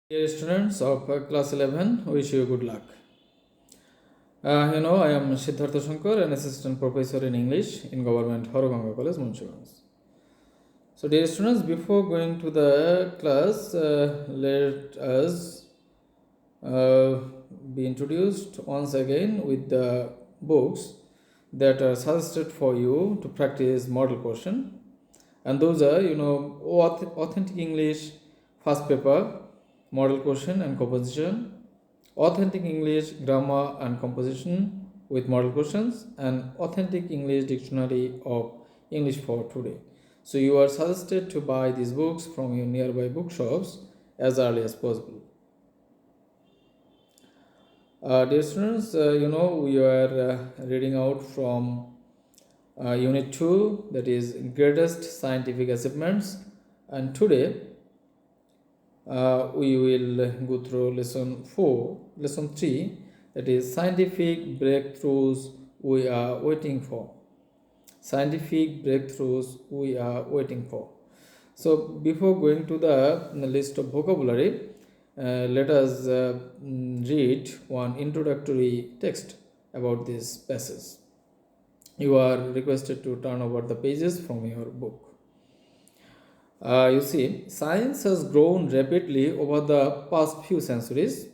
Dear students of class 11, wish you good luck. I am Siddhartha Shankar, an assistant professor in English in Government Horoganga College, Munshiganj. So, dear students, before going to the class, let us be introduced once again with the books that are suggested for you to practice model question. And those are, Authentic English first paper, model question and composition, Authentic English grammar and composition with model questions, and Authentic English dictionary of English for today. So you are suggested to buy these books from your nearby bookshops as early as possible. Dear students, we are reading out from Unit 2, that is Greatest Scientific Achievements, and today we will go through lesson 3, that is Scientific Breakthroughs We Are Waiting For. Scientific breakthroughs we are waiting for. So before going to the list of vocabulary, let us read one introductory text about this passage. You are requested to turn over the pages from your book. You see, science has grown rapidly over the past few centuries,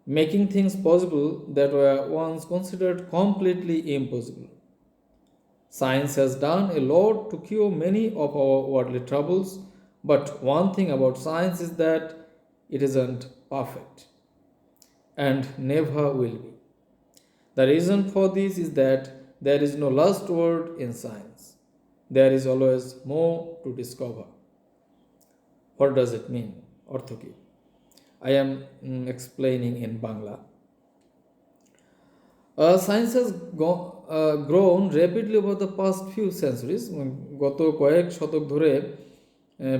making things possible that were once considered completely impossible. Science has done a lot to cure many of our worldly troubles, but one thing about science is that it isn't perfect and never will be. The reason for this is that there is no last word in science. There is always more to discover. What does it mean? অর্থ কি? I am explaining in Bangla. Science has grown rapidly over the past few centuries. গত কয়েক শতক ধরে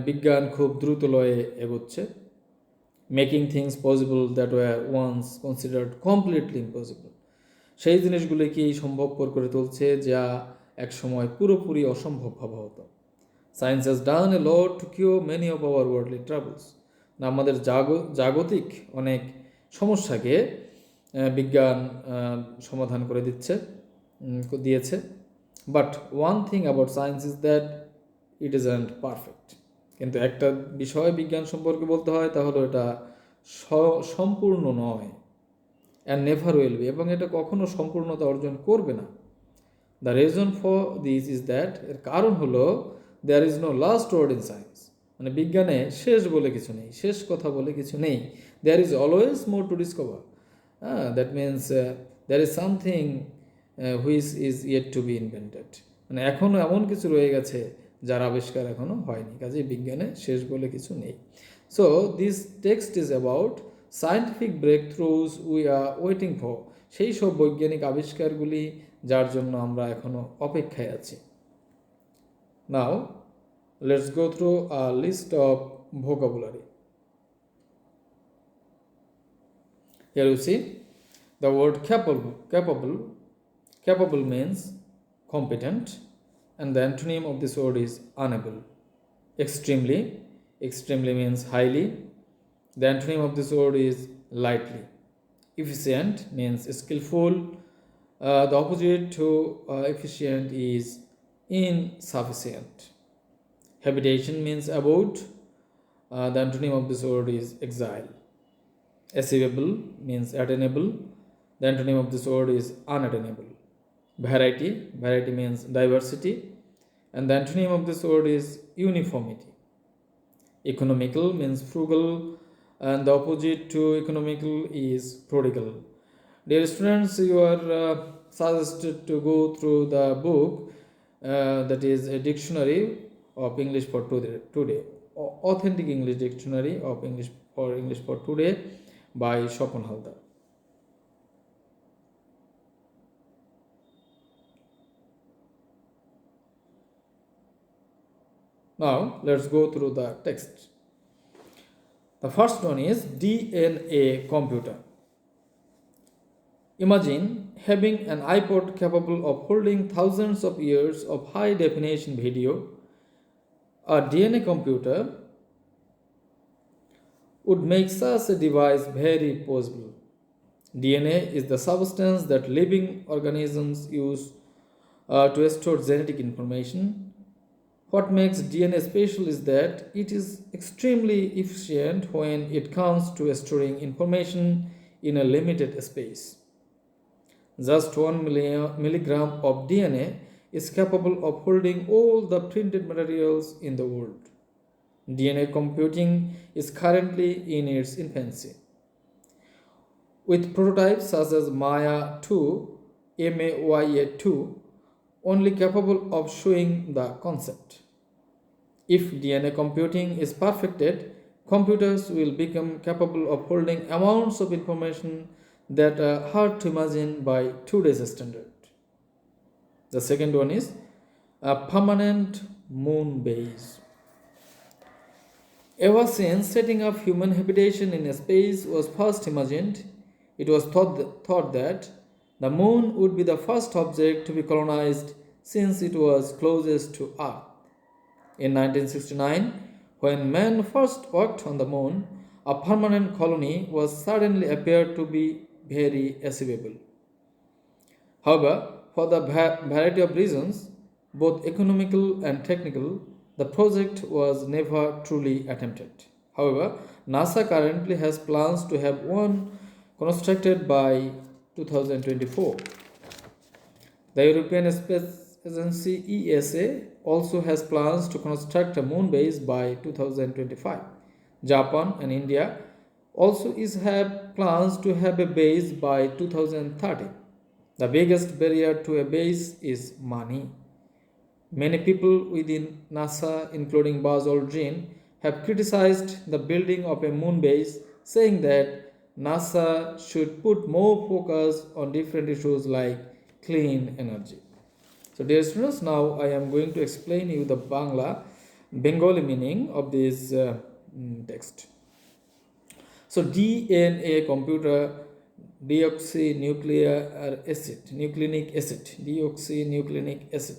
বিজ্ঞান খুব দ্রুত লয়ে এগোচ্ছে, making things possible that were once considered completely impossible. সেই জিনিসগুলিকেই সম্ভবপর করে তুলছে যা একসময় পুরোপুরি অসম্ভব ভাবা হতো। Science has done a lot to cure many of our worldly troubles. আমাদের জাগতিক অনেক সমস্যাকে বিজ্ঞান সমাধান করে দিয়েছে। But one thing about science is that it is and perfect. কিন্তু একটা বিষয় বিজ্ঞান সম্পর্কে বলতে হয়, তাহলে এটা সম্পূর্ণ নয়, অ্যান্ড নেভার উইল বি, এবং এটা কখনো সম্পূর্ণতা অর্জন করবে না। The reason for this is that, এর কারণ হলো there is no last word in science. মানে বিজ্ঞানে শেষ বলে কিছু নেই, শেষ কথা বলে কিছু নেই। There is always more to discover. That means there is something which is yet to be invented. মানে এখনও এমন কিছু রয়ে গেছে যার আবিষ্কার এখনও হয়নি। কাজেই বিজ্ঞানে শেষ বলে কিছু নেই। So this text is about scientific breakthroughs we are waiting for, সেই সব বৈজ্ঞানিক আবিষ্কারগুলি যার জন্য আমরা এখনও অপেক্ষায় আছি। Now let's go through a list of vocabulary. Here you see the word capable means competent, and the antonym of this word is unable. Extremely means highly. The antonym of this word is lightly. Efficient means skillful. The opposite to efficient is insufficient. Habitation means abode. The antonym of this word is exile. Achievable means attainable. The antonym of this word is unattainable. Variety means diversity, and the antonym of this word is uniformity. Economical means frugal, and the opposite to economical is prodigal. Dear students, you are suggested to go through the book that is a dictionary of English for today, Authentic English Dictionary of English for Today by Shopon Haldar. Now let's go through the text. The first one is DNA computer. Imagine having an iPod capable of holding thousands of years of high definition video. A DNA computer would make such a device very possible. DNA is the substance that living organisms use to store genetic information. What makes DNA special is that it is extremely efficient when it comes to storing information in a limited space. Just 1 milligram of DNA is capable of holding all the printed materials in the world. DNA computing is currently in its infancy, with prototypes such as Maya 2, MAYA2, only capable of showing the concept. If DNA computing is perfected, computers will become capable of holding amounts of information that are hard to imagine by today's standard. The second one is a permanent moon base. Ever since setting up human habitation in space was first imagined, it was thought that the moon would be the first object to be colonized since it was closest to Earth. In 1969, when man first walked on the moon, a permanent colony was suddenly appeared to be very achievable. However, for the variety of reasons, both economical and technical, the project was never truly attempted. However, NASA currently has plans to have one constructed by 2024. The European Space Agency ESA also has plans to construct a moon base by 2025. Japan and India also have plans to have a base by 2030. The biggest barrier to a base is money. Many people within NASA, including Buzz Aldrin, have criticized the building of a moon base, saying that NASA should put more focus on different issues like clean energy. So, dear students, now I am going to explain you the Bengali meaning of this text. So, DNA computer deoxynucleic acid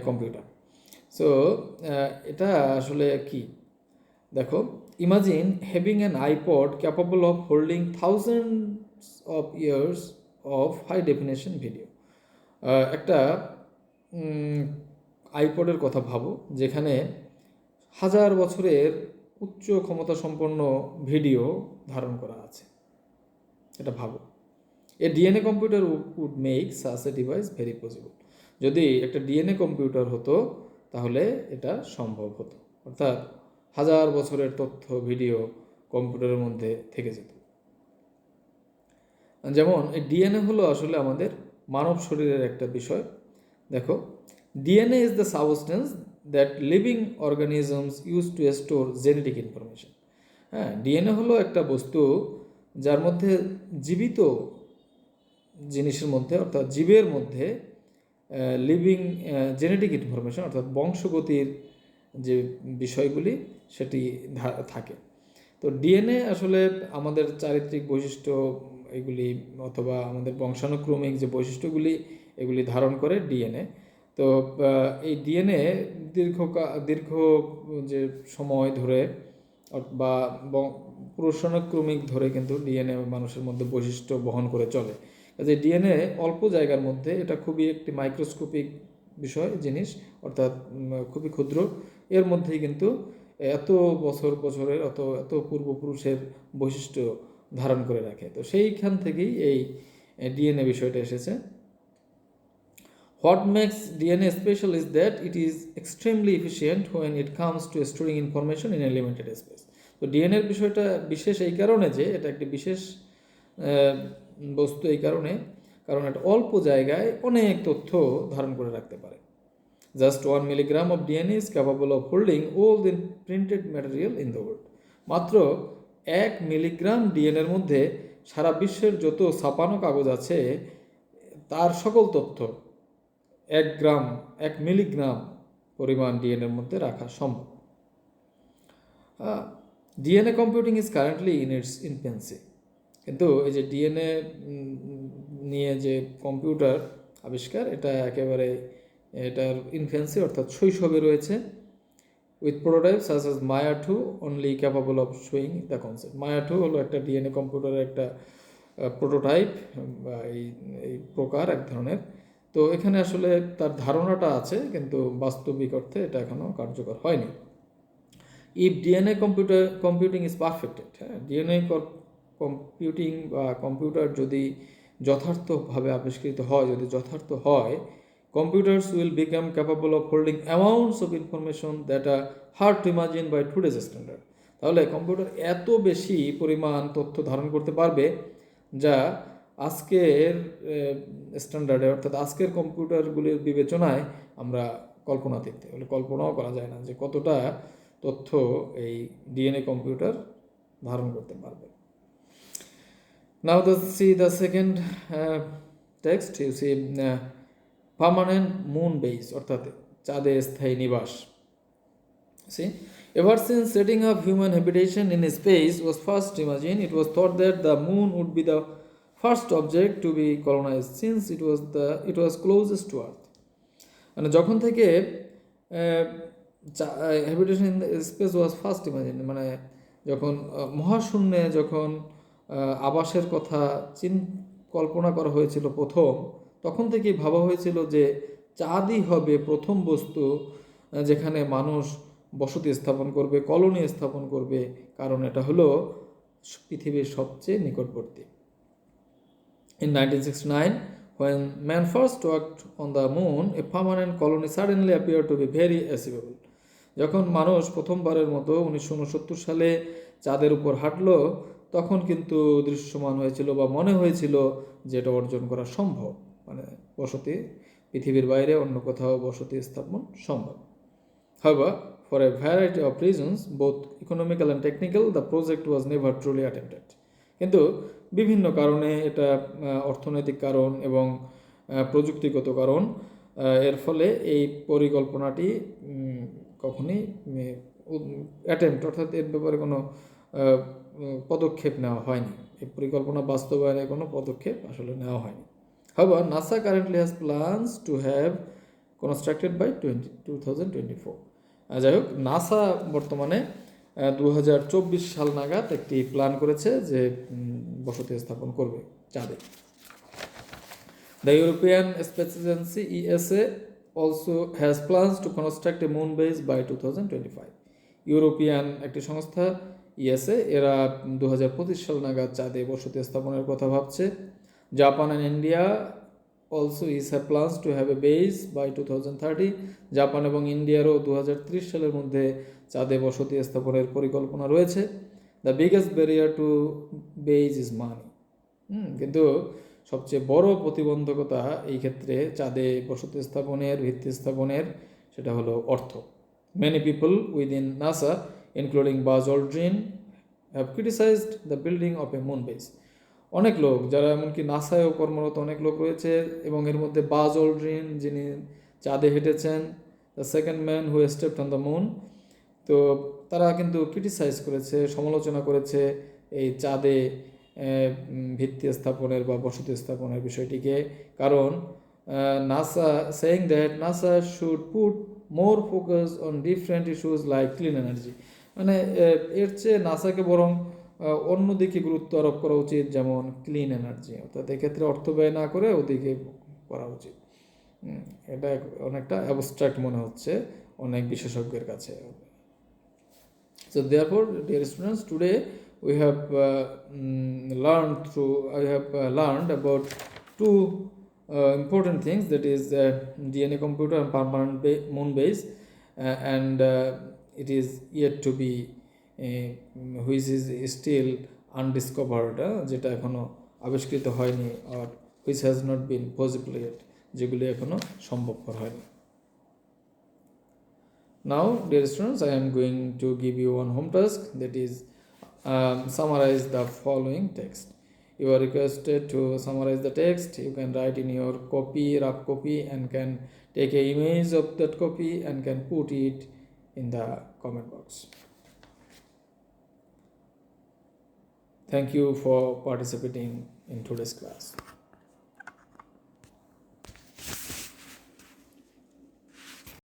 computer. So এটা আসলে কি দেখো, imagine having an iPod capable of holding thousands of years of high definition video. একটা আইপডের কথা ভাবো যেখানে হাজার বছরের উচ্চ ক্ষমতা সম্পন্ন ভিডিও ধারণ করা আছে। এটা ভাবো, a DNA computer would make such a device very possible. যদি একটা ডিএনএ কম্পিউটার হতো তাহলে এটা সম্ভব হতো, অর্থাৎ হাজার বছরের তথ্য ভিডিও কম্পিউটারের মধ্যে থেকে যেত। যেমন এই ডিএনএ হলো আসলে আমাদের মানব শরীরের একটা বিষয়। দেখো, DNA is the substance that living organisms use to store genetic information. হ্যাঁ, ডিএনএ হলো একটা বস্তু যার মধ্যে জীবিত জিনিসের মধ্যে, অর্থাৎ জীবের মধ্যে লিভিং জেনেটিক ইনফরমেশন অর্থাৎ বংশগতির যে বিষয়গুলি সেটি থাকে। তো ডিএনএ আসলে আমাদের চারিত্রিক বৈশিষ্ট্য এগুলি অথবা আমাদের বংশানুক্রমিক যে বৈশিষ্ট্যগুলি এগুলি ধারণ করে ডিএনএ। তো এই ডিএনএ দীর্ঘ যে সময় ধরে বা পুরুষানুক্রমিক ধরে কিন্তু ডিএনএ মানুষের মধ্যে বৈশিষ্ট্য বহন করে চলে। যে ডিএনএ অল্প জায়গার মধ্যে এটা খুবই একটি মাইক্রোস্কোপিক জিনিস, অর্থাৎ খুবই ক্ষুদ্র, এর মধ্যেই কিন্তু এত বছরের এত পূর্বপুরুষের বৈশিষ্ট্য ধারণ করে রাখে। তো সেইখান থেকেই এই ডিএনএ বিষয়টা এসেছে। What makes DNA special is that it is extremely efficient when it comes to storing information in a limited space. তো ডিএনএর বিষয়টা বিশেষ এই কারণে যে এটা একটি বিশেষ বস্তু, এই কারণ এটা অল্প জায়গায় অনেক তথ্য ধারণ করে রাখতে পারে। Just 1 milligram of DNA is capable of holding all the printed material in the world. মাত্র 1 মিলিগ্রাম ডিএনএর মধ্যে সারা বিশ্বের যত ছাপানো কাগজ আছে তার সকল তথ্য 1 মিলিগ্রাম পরিমাণ ডিএনএর মধ্যে রাখা সম্ভব। DNA computing is currently in it's infancy. কিন্তু এই যে ডিএনএ নিয়ে যে কম্পিউটার আবিষ্কার, এটা একেবারে এটার ইনফেন্সি অর্থাৎ শৈশবে রয়েছে। with prototypes such as Maya 2 only capable of showing the concept. Maya 2 হলো একটা ডিএনএ কম্পিউটারের একটা প্রোটোটাইপ বা এই প্রকার এক ধরনের। তো এখানে আসলে তার ধারণাটা আছে, কিন্তু বাস্তবিক অর্থে এটা এখনও কার্যকর হয়নি। If DNA computing is perfected, হ্যাঁ, ডিএনএ কম্পিউটিং বা কম্পিউটার যদি যথার্থভাবে আবিষ্কৃত হয়, যদি যথার্থ হয়, computers will become capable of holding amounts of information that are hard to imagine by today's standard. তাহলে কম্পিউটার এত বেশি পরিমাণ তথ্য ধারণ করতে পারবে যা আজকের স্ট্যান্ডার্ডে, অর্থাৎ আজকের কম্পিউটারগুলির বিবেচনায় আমরা কল্পনাতীত, কল্পনাও করা যায় না যে কতটা তথ্য এই ডিএনএ কম্পিউটার ধারণ করতে পারবে। Now let's see the second text. You see permanent moon base, অর্থাৎ চাঁদে স্থায়ী নিবাস। See, ever since setting up human habitation in space was first imagined, it was thought that the moon would be the first object to be colonized since it was closest to Earth. মানে যখন থেকে habitation in space was first imagine, মানে যখন মহাশূন্যে যখন আবাসের কথা কল্পনা করা হয়েছিল প্রথম, তখন থেকেই ভাবা হয়েছিল যে চাঁদই হবে প্রথম বস্তু যেখানে মানুষ বসতি স্থাপন করবে, কলোনি স্থাপন করবে, কারণ এটা হলো পৃথিবীর সবচেয়ে নিকটবর্তী। In 1969, when man first walked on the moon, a permanent colony suddenly appeared to be very achievable. যখন মানুষ প্রথমবারের মতো 1969 সালে চাঁদের উপর হাঁটলো, তখন কিন্তু দৃশ্যমান হয়েছিল বা মনে হয়েছিল যে এটা অর্জন করা সম্ভব, মানে বসতি পৃথিবীর বাইরে অন্য কোথাও বসতি স্থাপন সম্ভব। However, for a variety of reasons, both economical and technical, the project was never truly attempted. কিন্তু বিভিন্ন কারণে, এটা অর্থনৈতিক কারণ এবং প্রযুক্তিগত কারণ, এর ফলে এই পরিকল্পনাটি কখনই অ্যাটেম্প্ট, অর্থাৎ এর ব্যাপারে কোনো পদক্ষেপ নেওয়া হয়নি। এই পরিকল্পনা বাস্তবায়নে কোনো পদক্ষেপ আসলে নেওয়া হয়নি। However, NASA currently has plans to have constructed by 2024. যাই হোক, নাসা বর্তমানে 2024 সাল নাগাদ একটি প্ল্যান করেছে যে বসতি স্থাপন করবে চাঁদে। The European Space Agency ESA also has plans to construct a moon base by 2025. European একটি সংস্থা ইএসএ, এরা 2025 সাল নাগাদ চাঁদে বসতি স্থাপনের কথা ভাবছে। Japan and India also have plans to have a base by 2030. Japan এবং ইন্ডিয়ারও 2030 সালের মধ্যে চাঁদে বসতি স্থাপনের পরিকল্পনা রয়েছে। The biggest barrier to base is money. কিন্তু সবচেয়ে বড় প্রতিবন্ধকতা এই ক্ষেত্রে চাঁদে বসতি স্থাপনের, ভিত্তি স্থাপনের, সেটা হলো অর্থ। Many people within NASA, including Buzz Aldrin, have criticized the building of a moon base. অনেক লোক, যারা এমনকি নাসায়ও কর্মরত অনেক লোক রয়েছে, এবং এর মধ্যে বাজ অলড্রিন, যিনি চাঁদে হেঁটেছেন, the second man who stepped on the moon, তো তারা কিন্তু ক্রিটিসাইজ করেছে, সমালোচনা করেছে এই চাঁদে ভিত্তি স্থাপনের বা বসতি স্থাপনের বিষয়টিকে। কারণ NASA saying that NASA should put more focus on different issues like clean energy, মানে এর চেয়ে নাসাকে বরং অন্যদিকে গুরুত্ব আরোপ করা উচিত, যেমন ক্লিন এনার্জি, অর্থাৎ এক্ষেত্রে অর্থ ব্যয় না করে ওদিকে করা উচিত। এটা অনেকটা অ্যাবস্ট্রাক্ট মনে হচ্ছে অনেক বিশেষজ্ঞের কাছে। So therefore, dear students, today we have learned about two important things, that is DNA computer and permanent moon base, and it is yet to be which is still undiscovered, যেটা এখনো আবিষ্কৃত হয়নি, or which has not been possible yet, যেগুলি এখনো সম্ভবপর হয়নি। Now, dear students, I am going to give you one home task, that is summarize the following text. You are requested to summarize the text. You can write in your copy, rough copy, and can take an image of that copy and can put it in the comment box. Thank you for participating in today's class.